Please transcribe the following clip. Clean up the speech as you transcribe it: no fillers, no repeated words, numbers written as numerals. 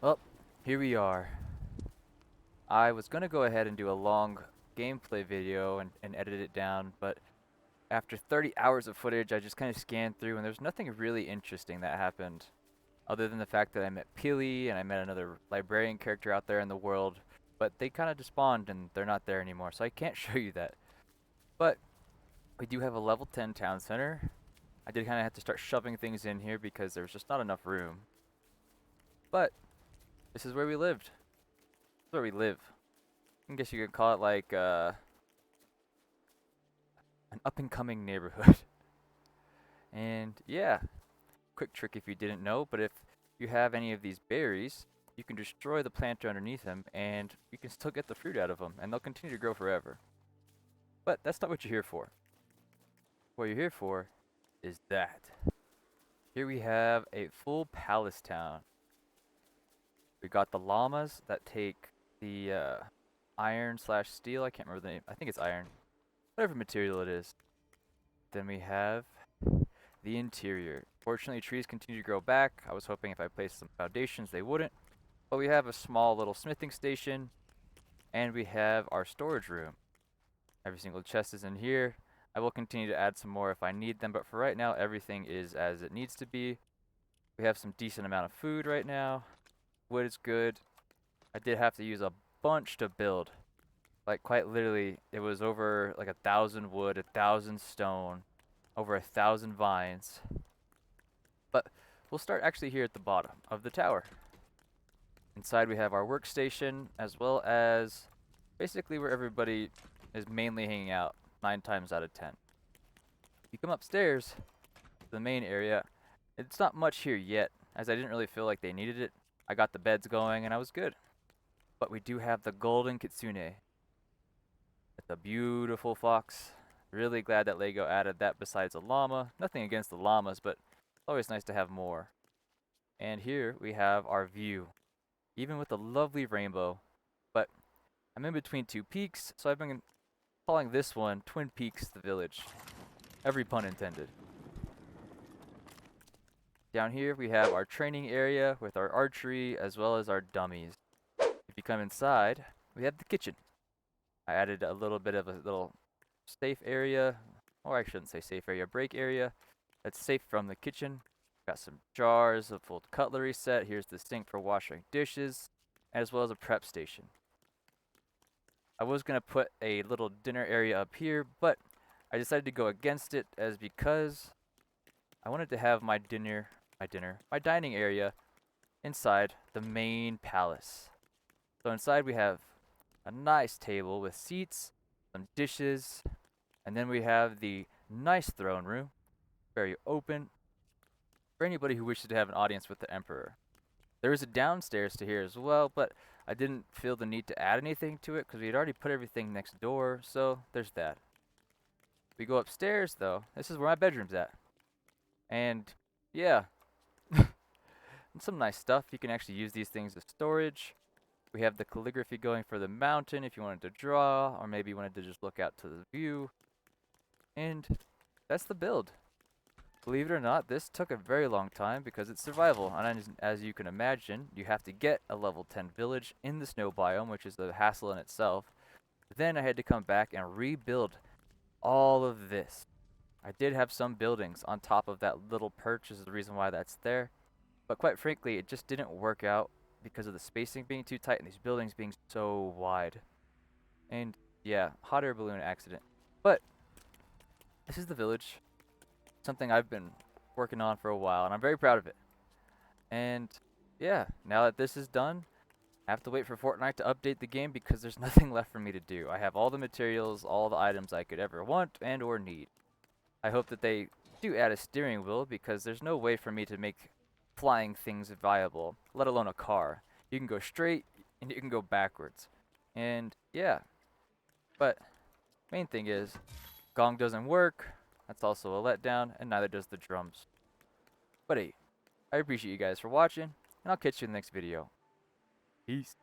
Well, here we are. I was gonna go ahead and do a long gameplay video and edit it down, but after 30 hours of footage, I just kind of scanned through and there's nothing really interesting that happened, other than the fact that I met Peely and I met another librarian character out there in the world, but they kind of despawned and they're not there anymore, so I can't show you that. But we do have a level 10 town center. I did kind of have to start shoving things in here because there's just not enough room. But this is where we lived. This is where we live. I guess you could call it like an up and coming neighborhood. And yeah, quick trick if you didn't know, but if you have any of these berries, you can destroy the planter underneath them and you can still get the fruit out of them and they'll continue to grow forever. But that's not what you're here for. What you're here for is that. Here we have a full palace town. We got the llamas that take the iron slash steel. I can't remember the name. I think it's iron. Whatever material it is. Then we have the interior. Fortunately, trees continue to grow back. I was hoping if I placed some foundations, they wouldn't. But we have a small little smithing station, and we have our storage room. Every single chest is in here. I will continue to add some more if I need them, but for right now, everything is as it needs to be. We have some decent amount of food right now. Wood is good. I did have to use a bunch to build. Like, quite literally, it was over like 1,000 wood, 1,000 stone, over 1,000 vines. But we'll start actually here at the bottom of the tower. Inside we have our workstation, as well as basically where everybody is mainly hanging out 9 times out of 10. If you come upstairs to the main area, it's not much here yet, as I didn't really feel like they needed it. I got the beds going and I was good. But we do have the golden kitsune. It's a beautiful fox. Really glad that Lego added that besides a llama. Nothing against the llamas, but it's always nice to have more. And here we have our view, even with the lovely rainbow. But I'm in between two peaks, so I've been calling this one Twin Peaks the Village. Every pun intended. Down here we have our training area with our archery as well as our dummies. If you come inside, we have the kitchen. I added a little bit of a little safe area, or I shouldn't say safe area, break area. That's safe from the kitchen. Got some jars, a full cutlery set. Here's the sink for washing dishes, as well as a prep station. I was going to put a little dinner area up here, but I decided to go against it as because I wanted to have my dining area inside the main palace. So inside we have a nice table with seats, some dishes, and then we have the nice throne room, very open, for anybody who wishes to have an audience with the Emperor. There is a downstairs to here as well, but I didn't feel the need to add anything to it because we had already put everything next door, so there's that. We go upstairs though. This is where my bedroom's at. And yeah, some nice stuff. You can actually use these things as storage. We have the calligraphy going for the mountain if you wanted to draw, or maybe you wanted to just look out to the view. And that's the build. Believe it or not, this took a very long time because it's survival, and as you can imagine, you have to get a level 10 village in the snow biome, which is a hassle in itself. Then I had to come back and rebuild all of this. I did have some buildings on top of that little perch, is the reason why that's there. But quite frankly, it just didn't work out because of the spacing being too tight and these buildings being so wide. And yeah, hot air balloon accident. But this is the village. Something I've been working on for a while, and I'm very proud of it. And yeah, now that this is done, I have to wait for Fortnite to update the game because there's nothing left for me to do. I have all the materials, all the items I could ever want and or need. I hope that they do add a steering wheel because there's no way for me to make flying things viable, let alone a car. You can go straight and you can go backwards. And yeah, but main thing is gong doesn't work. That's also a letdown, and neither does the drums. But hey, I appreciate you guys for watching, and I'll catch you in the next video. Peace.